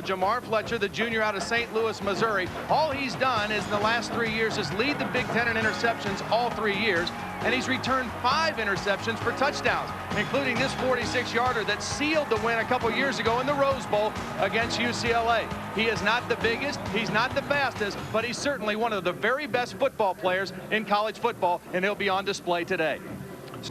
Jamar Fletcher, the junior out of St. Louis, Missouri, all he's done is in the last 3 years is lead the Big Ten in interceptions all 3 years, and he's returned 5 interceptions for touchdowns, including this 46-yarder that sealed the win a couple years ago in the Rose Bowl against UCLA. He is not the biggest, he's not the fastest, but he's certainly one of the very best football players in college football, and he'll be on display today.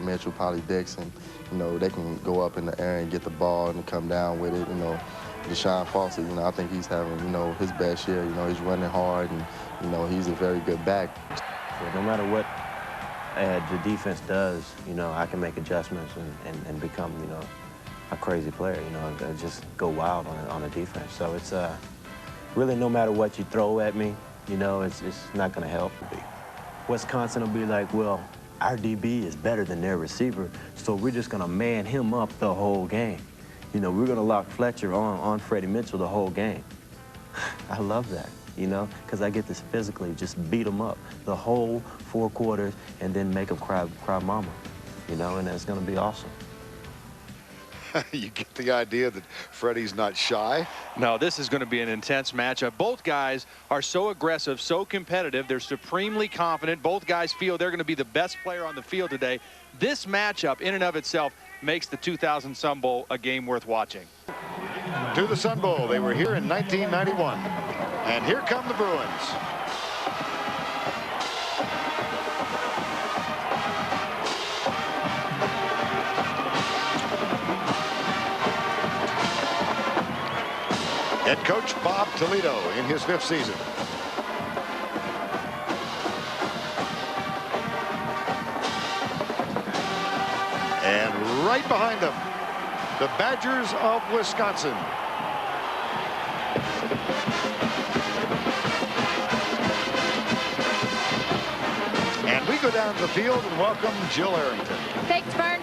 Mitchell, Polly Dixon, they can go up in the air and get the ball and come down with it, DeShawn, I think he's having, his best year. He's running hard and, he's a very good back. So no matter what the defense does, I can make adjustments and become, a crazy player, and just go wild on a defense. So it's really no matter what you throw at me, it's not going to help. Wisconsin will be like, well, our DB is better than their receiver, so we're just going to man him up the whole game. We're going to lock Fletcher on Freddie Mitchell the whole game. I love that, because I get to physically just beat him up the whole 4 quarters and then make him cry mama, and that's going to be awesome. You get the idea that Freddie's not shy? No, this is going to be an intense matchup. Both guys are so aggressive, so competitive. They're supremely confident. Both guys feel they're going to be the best player on the field today. This matchup in and of itself makes the 2000 Sun Bowl a game worth watching. To the Sun Bowl. They were here in 1991. And here come the Bruins. Head coach Bob Toledo in his 5th season. And right behind them, the Badgers of Wisconsin. And we go down to the field and welcome Jill Arrington. Thanks, Vern.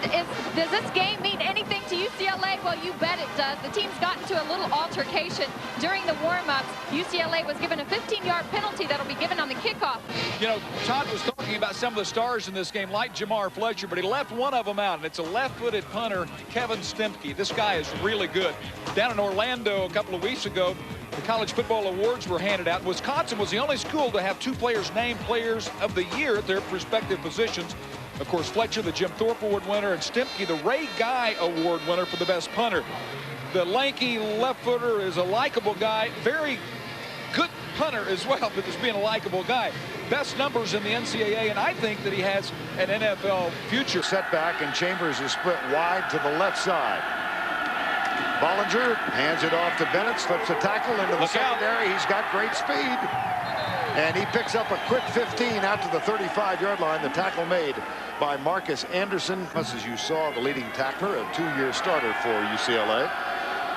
Does this game mean anything to UCLA? Well, you bet it does. The team's got into a little altercation during the warm-ups. UCLA was given a 15-yard penalty that'll be given on the kickoff. Todd was talking about some of the stars in this game, like Jamar Fletcher, but he left one of them out, and it's a left-footed punter, Kevin Stemke. This guy is really good. Down in Orlando a couple of weeks ago, the college football awards were handed out. Wisconsin was the only school to have 2 players named Players of the Year at their respective positions. Of course, Fletcher, the Jim Thorpe Award winner, and Stemke, the Ray Guy Award winner for the best punter. The lanky left footer is a likable guy, very good punter as well, but just being a likable guy. Best numbers in the NCAA, and I think that he has an NFL future. Setback, and Chambers is split wide to the left side. Bollinger hands it off to Bennett, slips a tackle into the secondary. He's got great speed. And he picks up a quick 15 out to the 35-yard line. The tackle made by Marcus Anderson. As you saw, the leading tackler, a 2-year starter for UCLA.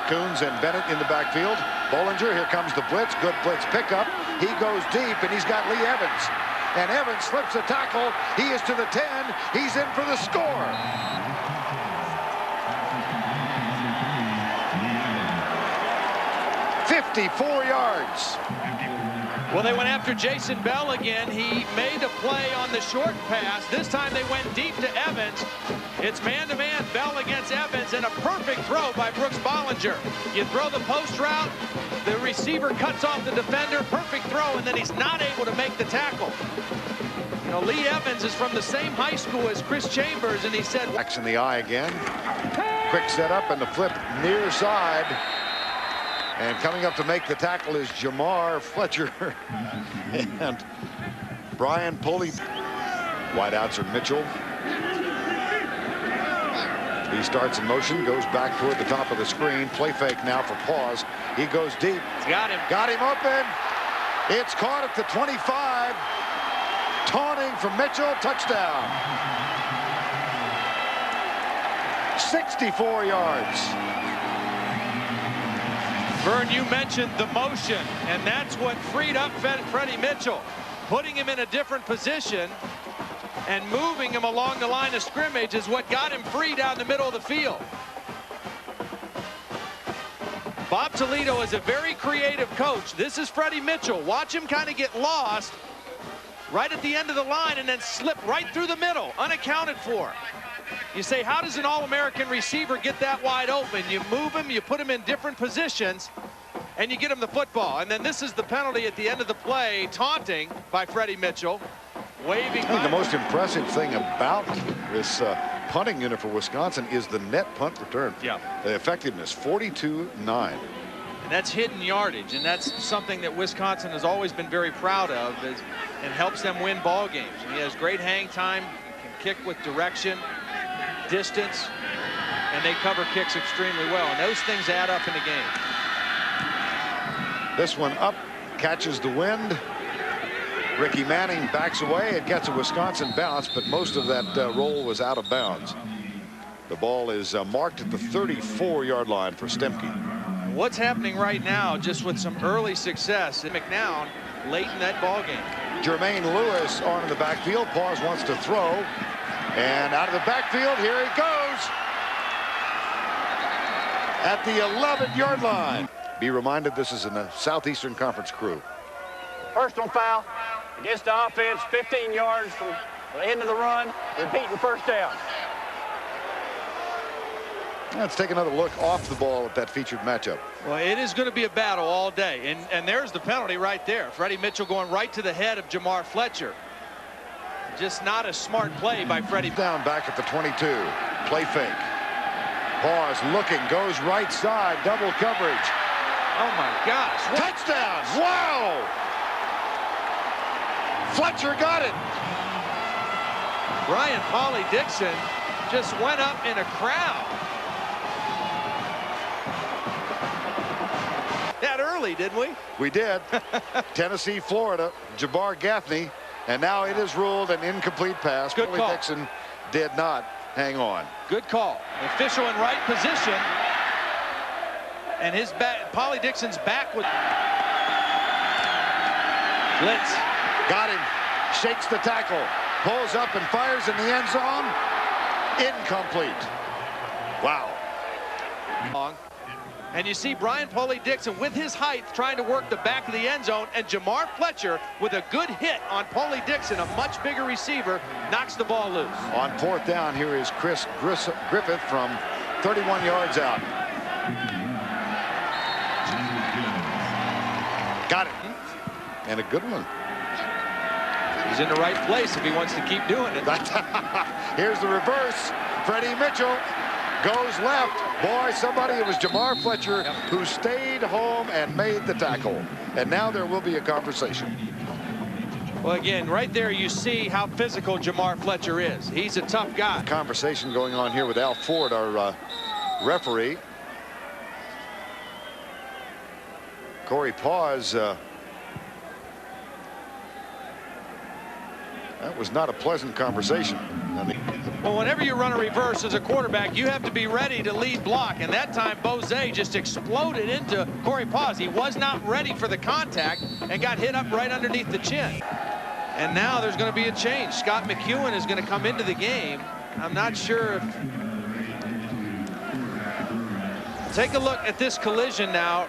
Coons and Bennett in the backfield. Bollinger, here comes the blitz. Good blitz pickup. He goes deep, and he's got Lee Evans. And Evans slips a tackle. He is to the 10. He's in for the score. "54 yards. Well, they went after Jason Bell again. He made a play on the short pass. This time they went deep to Evans. It's man-to-man, Bell against Evans, and a perfect throw by Brooks Bollinger. You throw the post route, the receiver cuts off the defender, perfect throw, and then he's not able to make the tackle. Lee Evans is from the same high school as Chris Chambers, and he said... Backs in the eye again. Quick setup and the flip near side. And coming up to make the tackle is Jamar Fletcher and Brian Pulley. Wideouts are Mitchell. He starts in motion, goes back toward the top of the screen. Play fake now for pause. He goes deep. Got him. Got him open. It's caught at the 25. Taunting from Mitchell. Touchdown. 64 yards. Vern, you mentioned the motion, and that's what freed up Freddie Mitchell, putting him in a different position and moving him along the line of scrimmage is what got him free down the middle of the field. Bob Toledo is a very creative coach. This is Freddie Mitchell. Watch him kind of get lost right at the end of the line and then slip right through the middle, unaccounted for. You say, how does an All-American receiver get that wide open? You move him, you put him in different positions, and you get him the football. And then this is the penalty at the end of the play, taunting by Freddie Mitchell, waving. I think the most impressive thing about this punting unit for Wisconsin is the net punt return. Yeah. The effectiveness, 42-9. And that's hidden yardage, and that's something that Wisconsin has always been very proud of, and helps them win ball games. And he has great hang time, can kick with direction, distance, and they cover kicks extremely well. And those things add up in the game. This one up, catches the wind. Ricky Manning backs away. It gets a Wisconsin bounce, but most of that roll was out of bounds. The ball is marked at the 34-yard line for Stemke. What's happening right now, just with some early success, McNown late in that ball game. Jermaine Lewis on in the backfield. Paws wants to throw. And out of the backfield, here he goes. At the 11-yard line. Be reminded, this is in the Southeastern Conference crew. Personal foul against the offense, 15 yards from the end of the run, repeating first down. Let's take another look off the ball at that featured matchup. Well, it is going to be a battle all day, and there's the penalty right there. Freddie Mitchell going right to the head of Jamar Fletcher. Just not a smart play by Freddie. Down back at the 22. Play fake. Pause, looking, goes right side, double coverage. Oh my gosh. Touchdown! Wow! Fletcher got it. Brian Polly-Dixon just went up in a crowd. That early, didn't we? We did. Tennessee, Florida, Jabbar Gaffney, and now it is ruled an incomplete pass. Good call. Polly-Dixon did not hang on. Good call. The official in right position, and his back. Polly-Dixon's back with blitz. Got him. Shakes the tackle. Pulls up and fires in the end zone. Incomplete. Wow. Long. And you see Brian Polly-Dixon with his height trying to work the back of the end zone, and Jamar Fletcher with a good hit on Polly-Dixon, a much bigger receiver, knocks the ball loose. On fourth down, here is Chris Griffith from 31 yards out. Got it. And a good one. He's in the right place if he wants to keep doing it. Here's the reverse. Freddie Mitchell goes left. Boy, it was Jamar Fletcher who stayed home and made the tackle. And now there will be a conversation. Well, again, right there you see how physical Jamar Fletcher is. He's a tough guy. Conversation going on here with Al Ford, our referee. Corey Paws. That was not a pleasant conversation. Well, whenever you run a reverse as a quarterback, you have to be ready to lead block. And that time, Bose just exploded into Corey Paws. He was not ready for the contact and got hit up right underneath the chin. And now there's going to be a change. Scott McEwen is going to come into the game. I'm not sure if... Take a look at this collision now,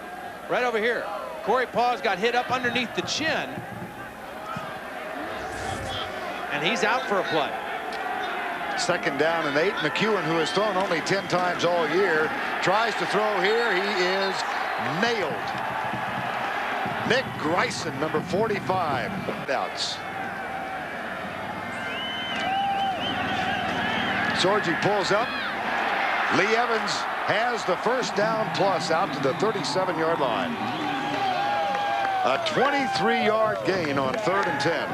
right over here. Corey Paws got hit up underneath the chin. And he's out for a play. Second down and 8. McEwen, who has thrown only 10 times all year, tries to throw here. He is nailed. Nick Greisen, number 45. Outs. Sorgi pulls up. Lee Evans has the first down plus out to the 37-yard line. A 23-yard gain on 3rd and 10.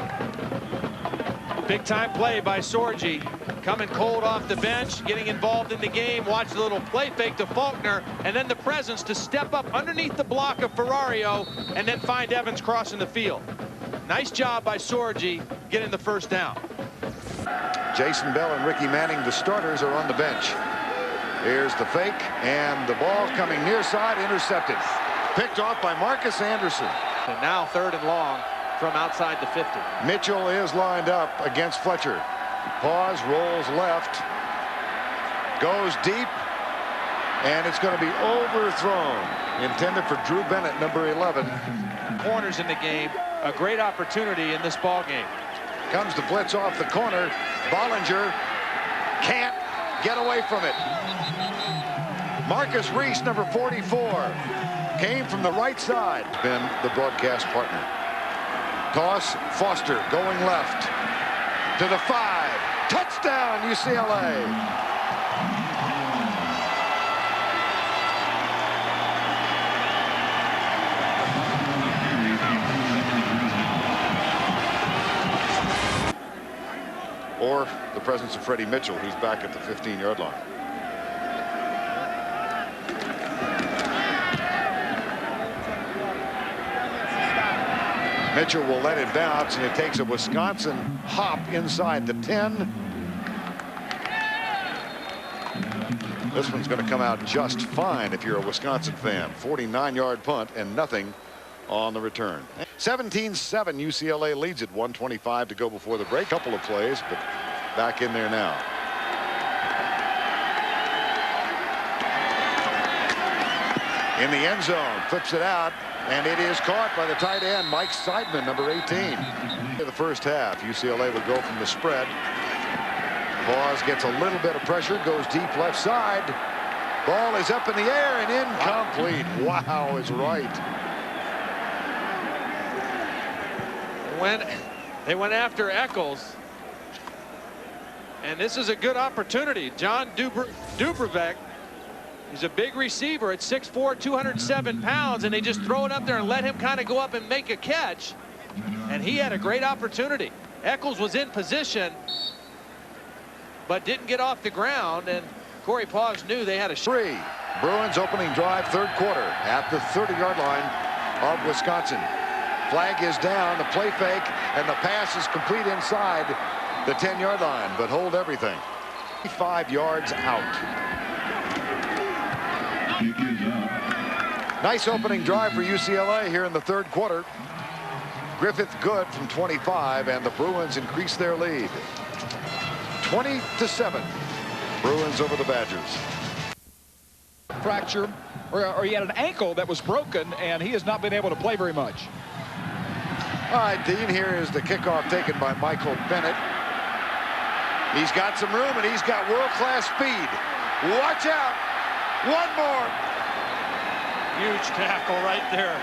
Big time play by Sorgi, coming cold off the bench, getting involved in the game. Watch the little play fake to Faulkner, and then the presence to step up underneath the block of Ferrario and then find Evans crossing the field. Nice job by Sorgi getting the first down. Jason Bell and Ricky Manning, the starters, are on the bench. Here's the fake, and the ball coming near side, intercepted. Picked off by Marcus Anderson. And now 3rd and long from outside the 50. Mitchell is lined up against Fletcher. Pause, rolls left, goes deep, and it's going to be overthrown. Intended for Drew Bennett, number 11. Corners in the game, a great opportunity in this ball game. Comes the blitz off the corner. Bollinger can't get away from it. Marcus Reese, number 44, came from the right side. Been the broadcast partner. Toss, Foster going left to the 5. Touchdown, UCLA. Or the presence of Freddie Mitchell, who's back at the 15-yard line. Mitchell will let it bounce, and it takes a Wisconsin hop inside the 10. This one's going to come out just fine if you're a Wisconsin fan. 49-yard punt and nothing on the return. 17-7, UCLA leads it. 1:25 to go before the break. Couple of plays, but back in there now. In the end zone, flips it out, and it is caught by the tight end, Mike Seidman, number 18. In the first half, UCLA would go from the spread. Pause, gets a little bit of pressure, goes deep left side. Ball is up in the air and incomplete. Wow is right. They went after Eccles, and this is a good opportunity. John Dubravec, he's a big receiver at 6'4", 207 pounds, and they just throw it up there and let him kind of go up and make a catch, and he had a great opportunity. Eccles was in position, but didn't get off the ground, and Corey Pause knew they had a shot. Bruins opening drive, third quarter, at the 30-yard line of Wisconsin. Flag is down, the play fake, and the pass is complete inside the 10-yard line, but hold everything. 5 yards out. Nice opening drive for UCLA here in the third quarter. Griffith good from 25, and the Bruins increase their lead. 20-7. Bruins over the Badgers. Fracture, or he had an ankle that was broken, and he has not been able to play very much. All right, Dean, here is the kickoff taken by Michael Bennett. He's got some room, and he's got world-class speed. Watch out. One more. Huge tackle right there.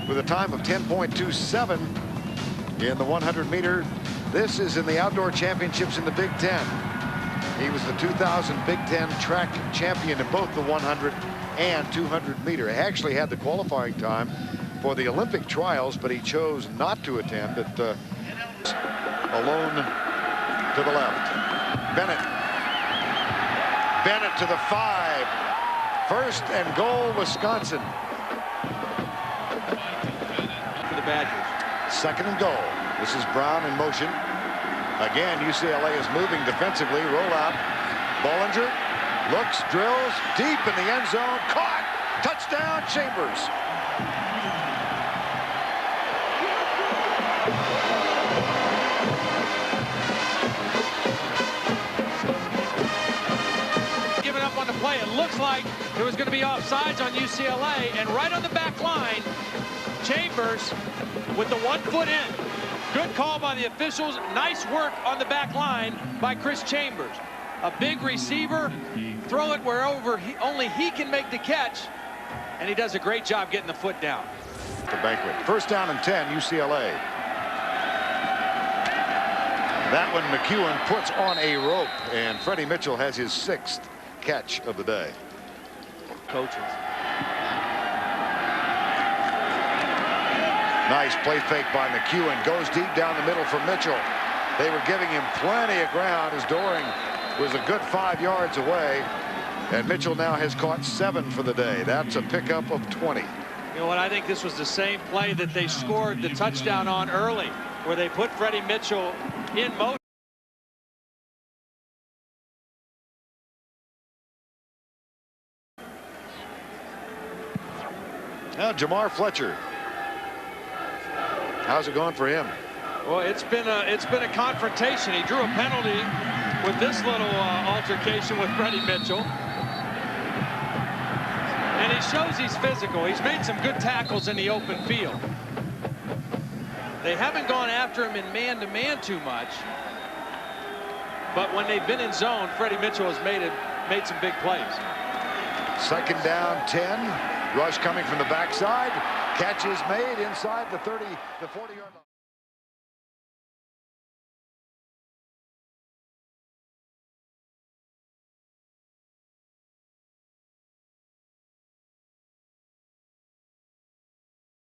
With a time of 10.27 in the 100-meter. This is in the outdoor championships in the Big Ten. He was the 2000 Big Ten track champion in both the 100 and 200-meter. He actually had the qualifying time for the Olympic trials, but he chose not to attend. It alone to the left. Bennett to the 5. First and goal, Wisconsin. For the Badgers. Second and goal. This is Brown in motion. Again, UCLA is moving defensively. Roll out. Bollinger looks, drills, deep in the end zone. Caught. Touchdown, Chambers. Giving up on the play. It looks like it was going to be offsides on UCLA, and right on the back line, Chambers with the 1 foot in. Good call by the officials. Nice work on the back line by Chris Chambers. A big receiver, throw it wherever only he can make the catch, and he does a great job getting the foot down. The banquet. First down and 10, UCLA. That one McEwen puts on a rope, and Freddie Mitchell has his 6th catch of the day. Coaches. Nice play fake by McEwen. Goes deep down the middle for Mitchell. They were giving him plenty of ground as Doring was a good 5 yards away. And Mitchell now has caught 7 for the day. That's a pickup of 20. You know what? I think this was the same play that they scored the touchdown on early, where they put Freddie Mitchell in motion. Now Jamar Fletcher. How's it going for him? Well, it's been a confrontation. He drew a penalty with this little altercation with Freddie Mitchell. And he shows he's physical. He's made some good tackles in the open field. They haven't gone after him in man-to-man too much. But when they've been in zone, Freddie Mitchell has made made some big plays. Second down, 10. Rush coming from the backside. Catch is made inside the 40-yard line.